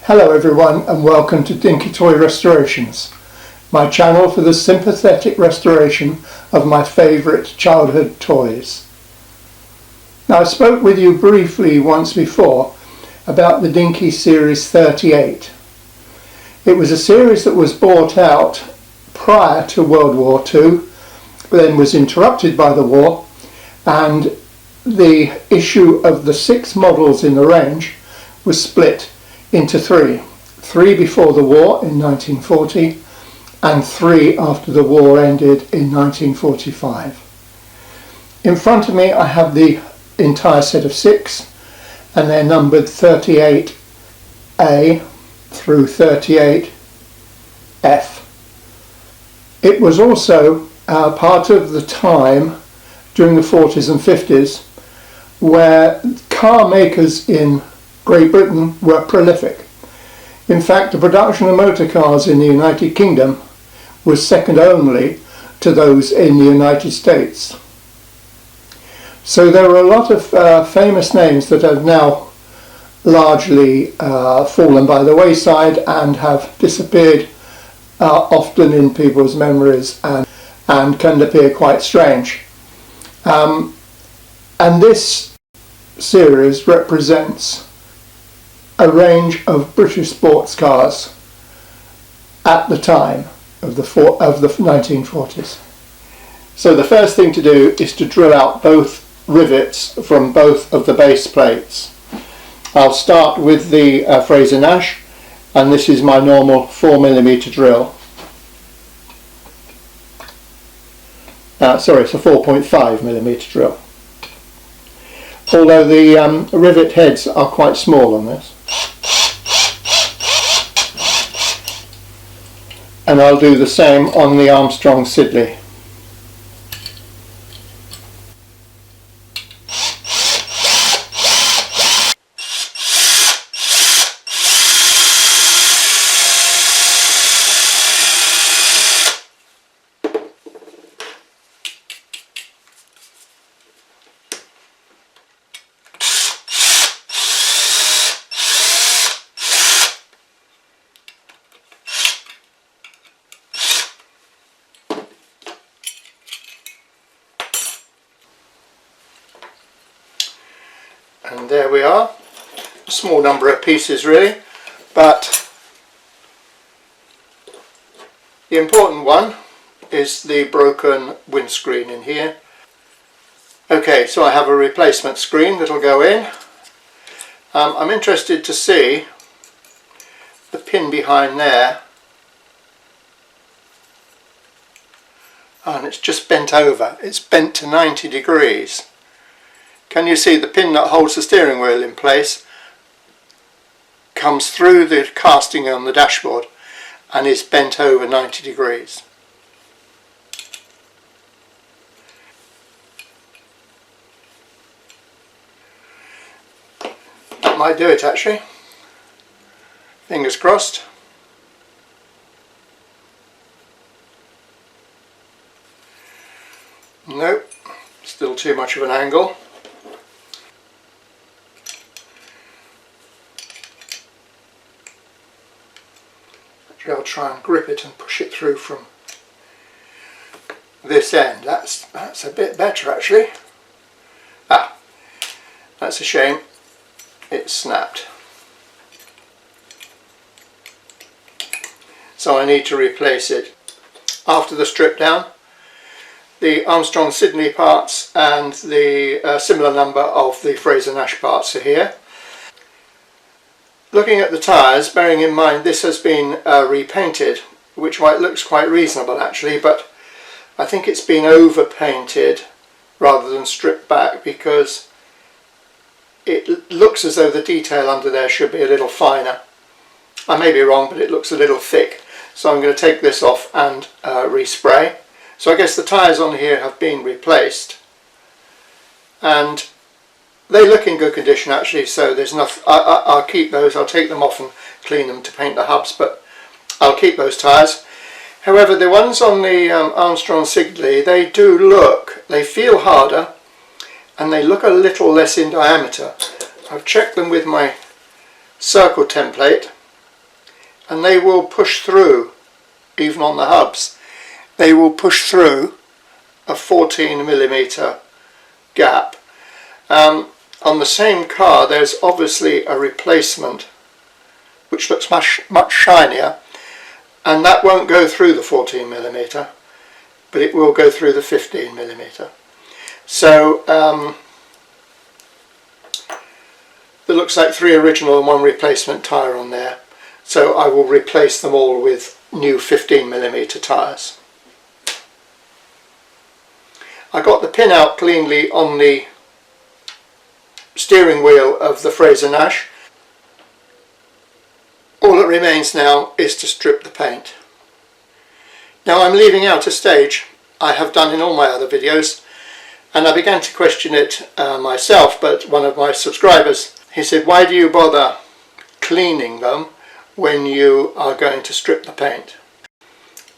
Hello everyone and welcome to Dinky Toy Restorations, my channel for the sympathetic restoration of my favourite childhood toys. Now I spoke with you briefly once before about the Dinky Series 38. It was a series that was bought out prior to World War II, then was interrupted by the war, and the issue of the 6 models in the range was split into three before the war in 1940 and 3 after the war ended in 1945. In front of me I have the entire set of 6, and they're numbered 38A through 38F. It was also part of the time during the 40s and 50s where car makers in Great Britain were prolific. In fact, the production of motor cars in the United Kingdom was second only to those in the United States. So there are a lot of famous names that have now largely fallen by the wayside and have disappeared often in people's memories and can appear quite strange. And this series represents a range of British sports cars at the time of the 1940s. So the first thing to do is to drill out both rivets from both of the base plates. I'll start with the Frazer Nash, and this is my normal 4mm drill. Sorry, it's a 4.5mm drill. Although the rivet heads are quite small on this. And I'll do the same on the Armstrong Siddeley. And there we are, a small number of pieces really, but the important one is the broken windscreen in here. Okay, so I have a replacement screen that'll go in. I'm interested to see the pin behind there, and it's just bent over. It's bent to 90 degrees. Can you see the pin that holds the steering wheel in place comes through the casting on the dashboard and is bent over 90 degrees. That might do it actually. Fingers crossed. Nope, still too much of an angle. I'll try and grip it and push it through from this end. That's a bit better actually. That's a shame. It snapped. So I need to replace it. After the strip down, the Armstrong Siddeley parts and the similar number of the Frazer Nash parts are here. Looking at the tyres, bearing in mind this has been repainted, which looks quite reasonable actually, but I think it's been overpainted rather than stripped back because it looks as though the detail under there should be a little finer. I may be wrong, but it looks a little thick, so I'm going to take this off and respray. So I guess the tyres on here have been replaced, and they look in good condition actually, so there's nothing. I'll keep those. I'll take them off and clean them to paint the hubs, but I'll keep those tyres. However, the ones on the Armstrong Siddeley, they feel harder and they look a little less in diameter. I've checked them with my circle template and they will push through, even on the hubs, they will push through a 14mm gap. On the same car there's obviously a replacement which looks much shinier, and that won't go through the 14mm, but it will go through the 15mm. So there looks like 3 original and 1 replacement tyre on there, so I will replace them all with new 15mm tyres. I got the pin out cleanly on the steering wheel of the Frazer Nash. All that remains now is to strip the paint. Now I'm leaving out a stage I have done in all my other videos, and I began to question it myself, but one of my subscribers, he said, why do you bother cleaning them when you are going to strip the paint?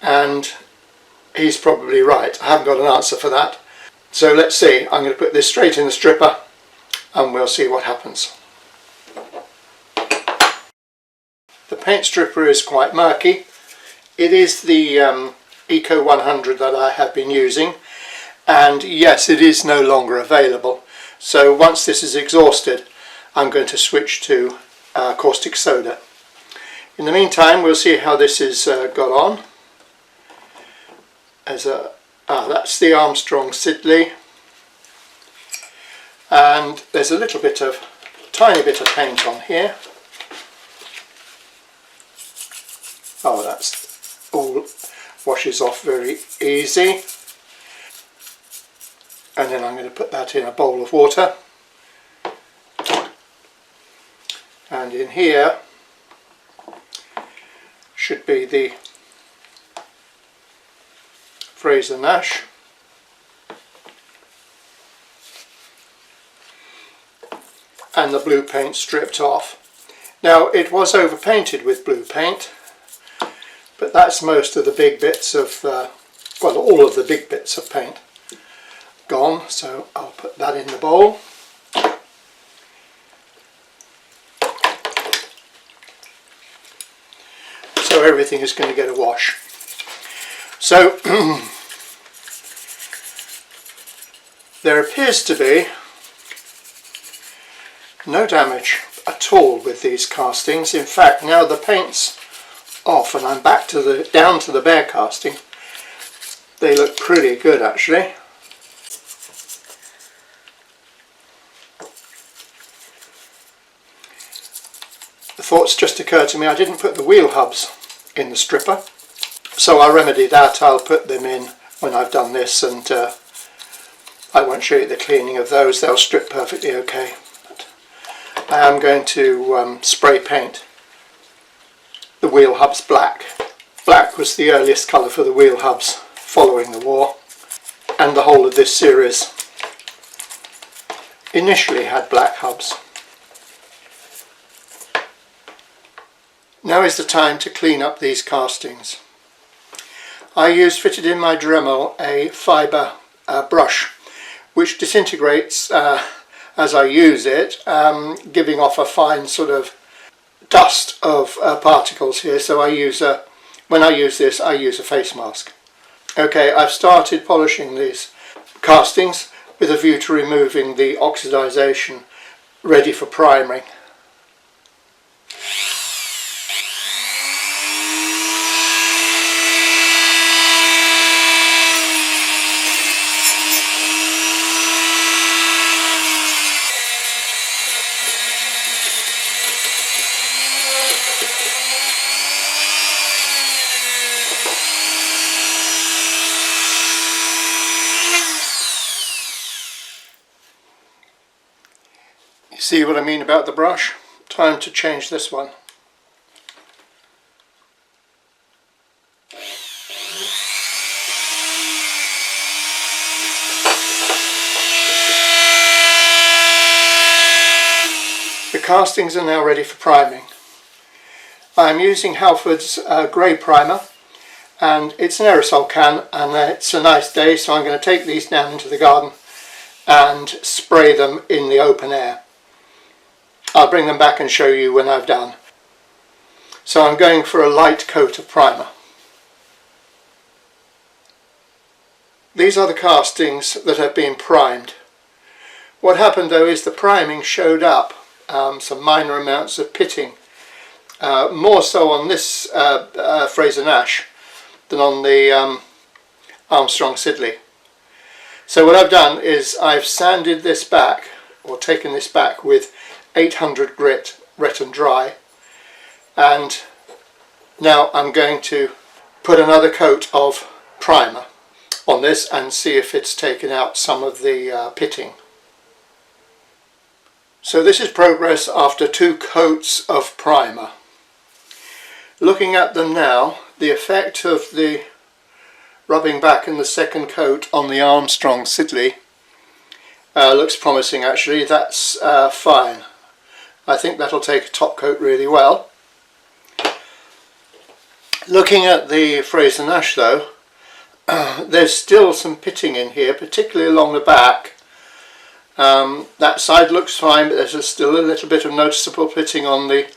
And he's probably right. I haven't got an answer for that. So let's see. I'm going to put this straight in the stripper and we'll see what happens. The paint stripper is quite murky. It is the Eco 100 that I have been using, and yes, it is no longer available. So once this is exhausted, I'm going to switch to caustic soda. In the meantime, we'll see how this is got on. That's the Armstrong Siddeley, and there's a tiny bit of paint on here. Oh, that's all washes off very easy. And then I'm going to put that in a bowl of water. And in here should be the Frazer Nash. And the blue paint stripped off. Now it was overpainted with blue paint, but that's most of the big bits of, well, all of the big bits of paint gone, so I'll put that in the bowl. So everything is going to get a wash. So there appears to be no damage at all with these castings. In fact, now the paint's off and I'm back to down to the bare casting, they look pretty good actually. The thoughts just occurred to me, I didn't put the wheel hubs in the stripper, so I'll remedy that. I'll put them in when I've done this, and I won't show you the cleaning of those, they'll strip perfectly okay. But I am going to spray paint the wheel hubs black. Black was the earliest colour for the wheel hubs following the war, and the whole of this series initially had black hubs. Now is the time to clean up these castings. I fitted in my Dremel a fibre brush which disintegrates as I use it, giving off a fine sort of dust of particles here, so when I use this I use a face mask. Okay, I've started polishing these castings with a view to removing the oxidisation, ready for priming. See what I mean about the brush? Time to change this one. The castings are now ready for priming. I'm using Halford's grey primer, and it's an aerosol can, and it's a nice day, so I'm going to take these down into the garden and spray them in the open air. I'll bring them back and show you when I've done. So I'm going for a light coat of primer. These are the castings that have been primed. What happened though is the priming showed up some minor amounts of pitting, more so on this Frazer Nash than on the Armstrong Siddeley. So what I've done is I've sanded this back, or taken this back with 800 grit wet and dry, and now I'm going to put another coat of primer on this and see if it's taken out some of the pitting. So this is progress after 2 coats of primer. Looking at them now, the effect of the rubbing back in the second coat on the Armstrong Siddeley looks promising actually. That's fine. I think that'll take a top coat really well. Looking at the Frazer Nash though, there's still some pitting in here, particularly along the back. That side looks fine, but there's still a little bit of noticeable pitting on the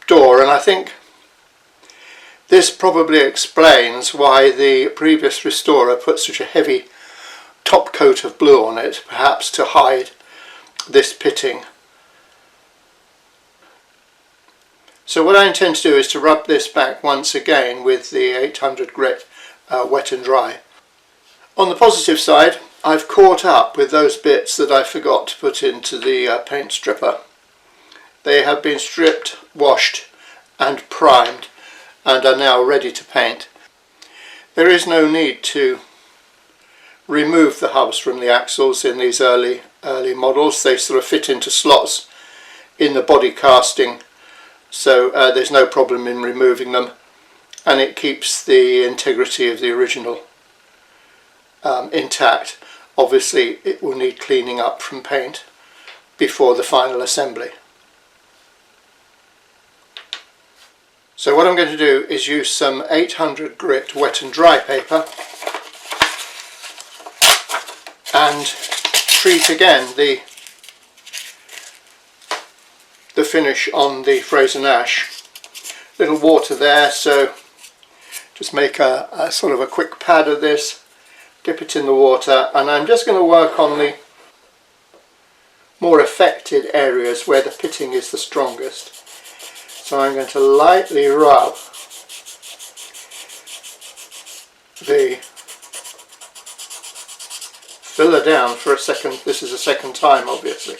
door, and I think this probably explains why the previous restorer put such a heavy top coat of blue on it, perhaps to hide this pitting. So what I intend to do is to rub this back once again with the 800 grit wet and dry. On the positive side, I've caught up with those bits that I forgot to put into the paint stripper. They have been stripped, washed and primed and are now ready to paint. There is no need to remove the hubs from the axles in these early models. They sort of fit into slots in the body casting, so there's no problem in removing them, and it keeps the integrity of the original intact. Obviously it will need cleaning up from paint before the final assembly. So what I'm going to do is use some 800 grit wet and dry paper and treat again the finish on the Frazer Nash. Little water there, so just make a sort of a quick pad of this, dip it in the water, and I'm just going to work on the more affected areas where the pitting is the strongest. So I'm going to lightly rub the filler down for a second. This is a second time, obviously.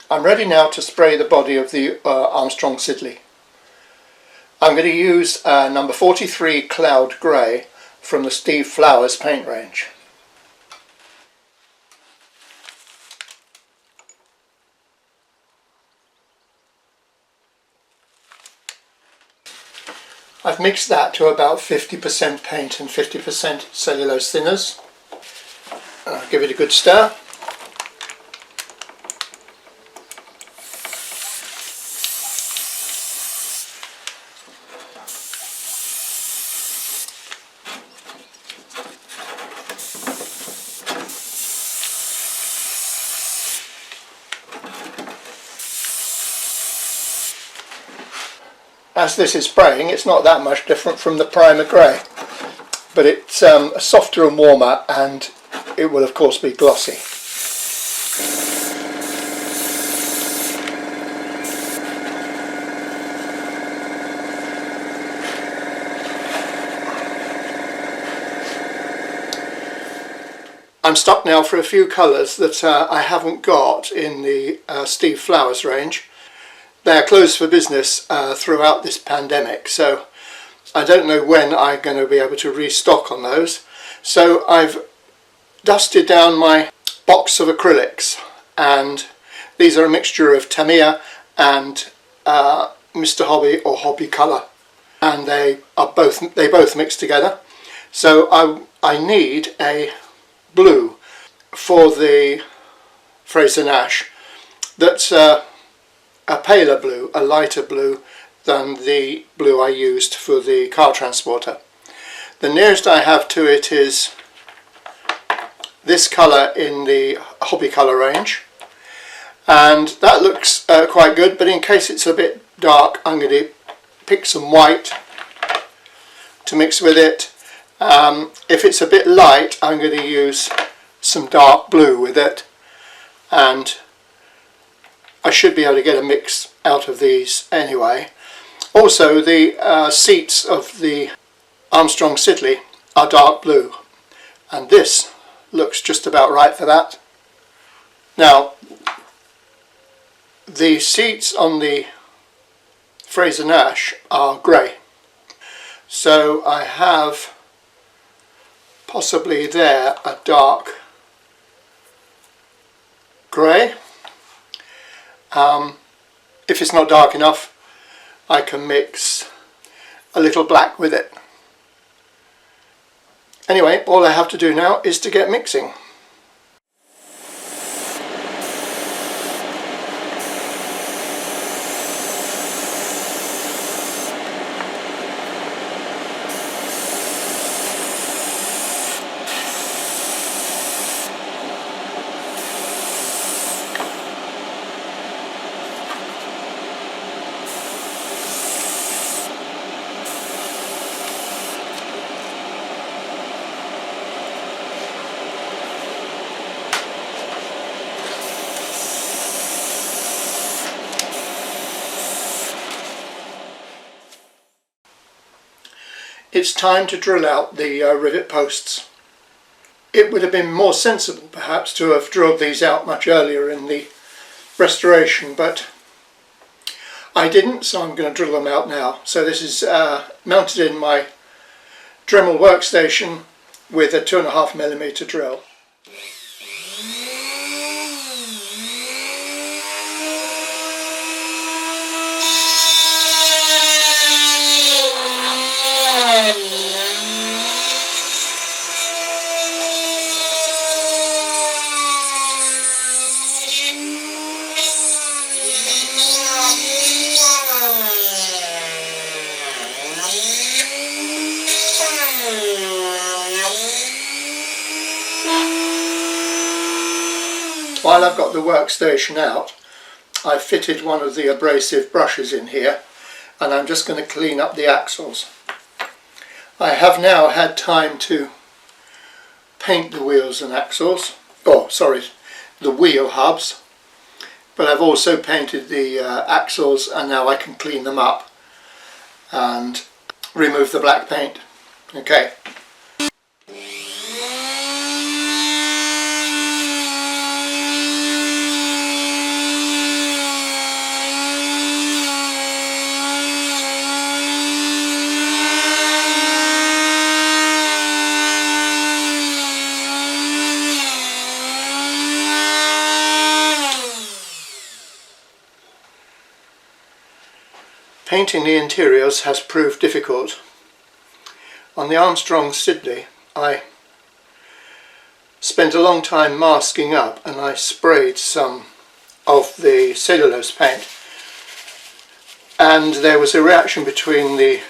I'm ready now to spray the body of the Armstrong Siddeley. I'm going to use number 43 Cloud Grey from the Steve Flowers paint range. I've mixed that to about 50% paint and 50% cellulose thinners. I'll give it a good stir. As this is spraying, it's not that much different from the primer grey, but it's softer and warmer, and it will of course be glossy. I'm stuck now for a few colours that I haven't got in the Steve Flowers range. They are closed for business throughout this pandemic, so I don't know when I'm going to be able to restock on those. So I've dusted down my box of acrylics, and these are a mixture of Tamiya and Mr. Hobby or Hobby Colour, and they both mix together. So I need a blue for the Frazer Nash that's a paler blue, a lighter blue than the blue I used for the car transporter. The nearest I have to it is this colour in the hobby colour range, and that looks quite good, but in case it's a bit dark I'm going to pick some white to mix with it. If it's a bit light I'm going to use some dark blue with it, and I should be able to get a mix out of these anyway. Also, the seats of the Armstrong Siddeley are dark blue, and this looks just about right for that. Now, the seats on the Frazer Nash are grey, so I have possibly there a dark grey. If it's not dark enough, I can mix a little black with it. Anyway, all I have to do now is to get mixing. It's time to drill out the rivet posts. It would have been more sensible perhaps to have drilled these out much earlier in the restoration, but I didn't, so I'm going to drill them out now. So this is mounted in my Dremel workstation with a 2.5mm drill. While I've got the workstation out, I've fitted one of the abrasive brushes in here, and I'm just going to clean up the axles. I have now had time to paint the wheels and axles, the wheel hubs, but I've also painted the axles, and now I can clean them up and remove the black paint. Okay. Painting the interiors has proved difficult. On the Armstrong Siddeley I spent a long time masking up, and I sprayed some of the cellulose paint, and there was a reaction between the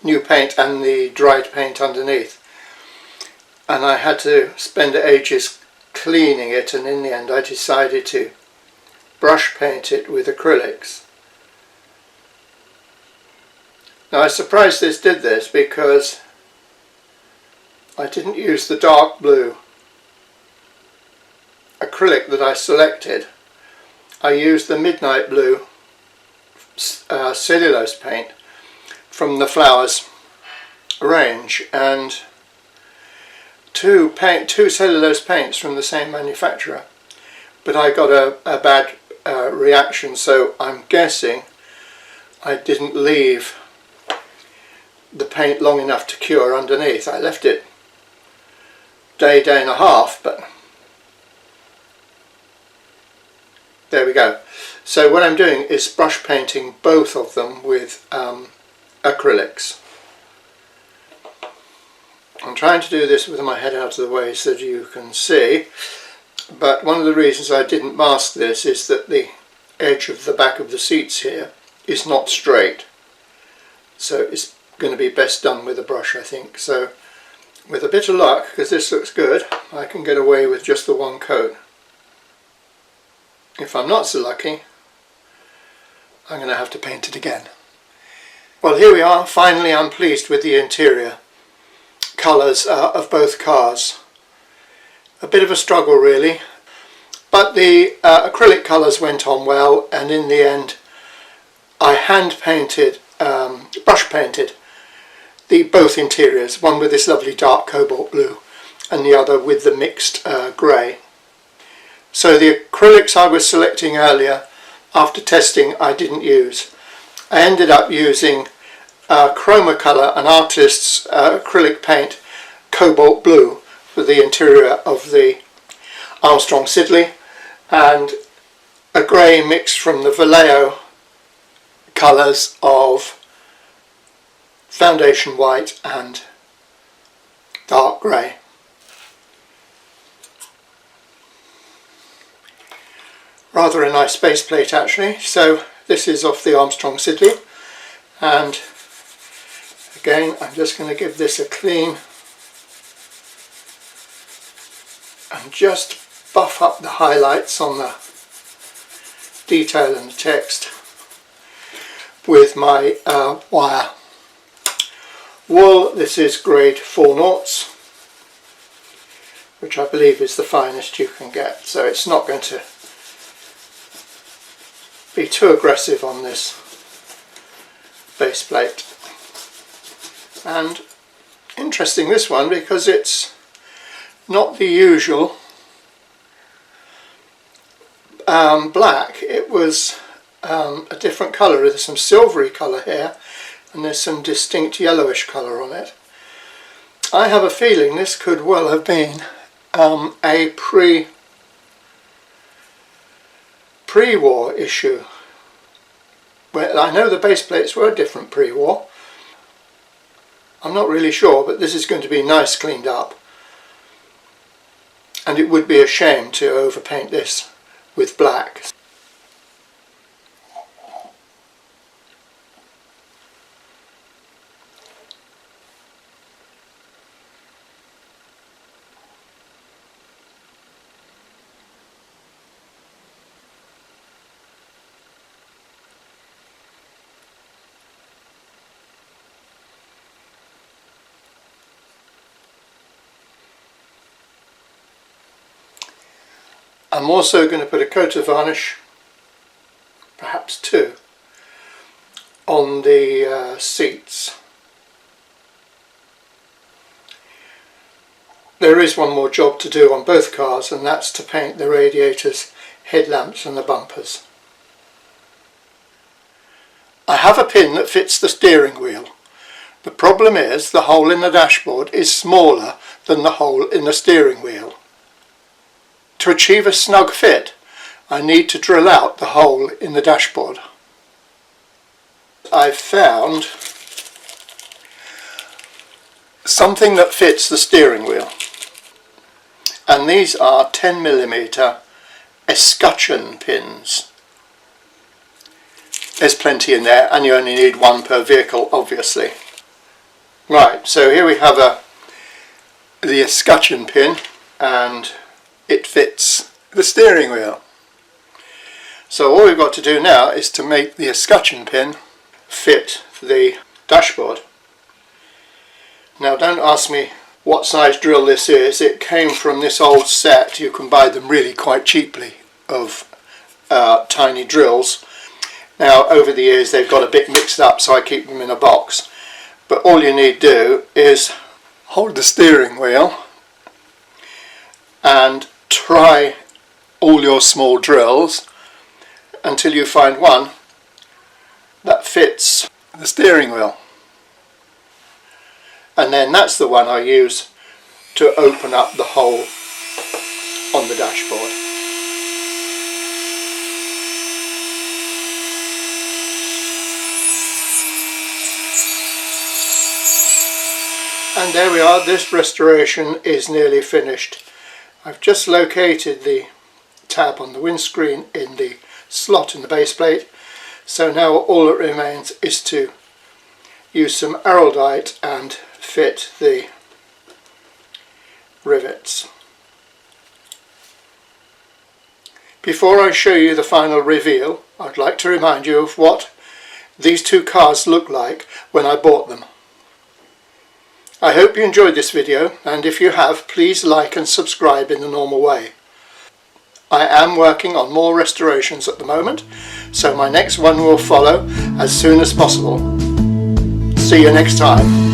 new paint and the dried paint underneath, and I had to spend ages cleaning it, and in the end I decided to brush paint it with acrylics. Now I was surprised this did this because I didn't use the dark blue acrylic that I selected. I used the midnight blue cellulose paint from the Flowers range, and two cellulose paints from the same manufacturer, but I got a bad reaction, so I'm guessing I didn't leave the paint long enough to cure underneath. I left it day and a half, but there we go. So what I'm doing is brush painting both of them with acrylics. I'm trying to do this with my head out of the way so that you can see. but one of the reasons I didn't mask this is that the edge of the back of the seats here is not straight, so it's going to be best done with a brush, I think. So with a bit of luck, because this looks good, I can get away with just the one coat. If I'm not so lucky, I'm going to have to paint it again. Well, here we are. Finally, I'm pleased with the interior colours of both cars. A bit of a struggle really, but the acrylic colours went on well, and in the end I hand painted, brush painted both interiors, one with this lovely dark cobalt blue and the other with the mixed grey. So the acrylics I was selecting earlier, after testing, I didn't use. I ended up using Chroma Colour, an artist's acrylic paint, cobalt blue, for the interior of the Armstrong Siddeley, and a grey mixed from the Vallejo colours of foundation white and dark grey. Rather a nice base plate actually. So this is off the Armstrong Siddeley, and again I'm just going to give this a clean and just buff up the highlights on the detail and the text with my wire wool. This is grade 4 noughts, which I believe is the finest you can get, so it's not going to be too aggressive on this base plate. And interesting, this one, because it's not the usual black. It was a different colour. There's some silvery colour here and there's some distinct yellowish colour on it. I have a feeling this could well have been a pre-war issue. Well, I know the base plates were different pre-war. I'm not really sure, but this is going to be nice cleaned up. And it would be a shame to overpaint this with black. I'm also going to put a coat of varnish, perhaps two, on the seats. There is one more job to do on both cars, and that's to paint the radiators, headlamps and the bumpers. I have a pin that fits the steering wheel. The problem is the hole in the dashboard is smaller than the hole in the steering wheel. To achieve a snug fit, I need to drill out the hole in the dashboard. I've found something that fits the steering wheel, and these are 10mm escutcheon pins. There's plenty in there, and you only need one per vehicle, obviously. Right, so here we have the escutcheon pin, and it fits the steering wheel. So all we've got to do now is to make the escutcheon pin fit the dashboard. Now don't ask me what size drill this is. It came from this old set. You can buy them really quite cheaply of tiny drills. Now over the years they've got a bit mixed up, so I keep them in a box. But all you need to do is hold the steering wheel and try all your small drills until you find one that fits the steering wheel, and then that's the one I use to open up the hole on the dashboard. And there we are. This restoration is nearly finished. I've just located the tab on the windscreen in the slot in the base plate, so now all that remains is to use some araldite and fit the rivets. Before I show you the final reveal, I'd like to remind you of what these two cars looked like when I bought them. I hope you enjoyed this video, and if you have, please like and subscribe in the normal way. I am working on more restorations at the moment, so my next one will follow as soon as possible. See you next time.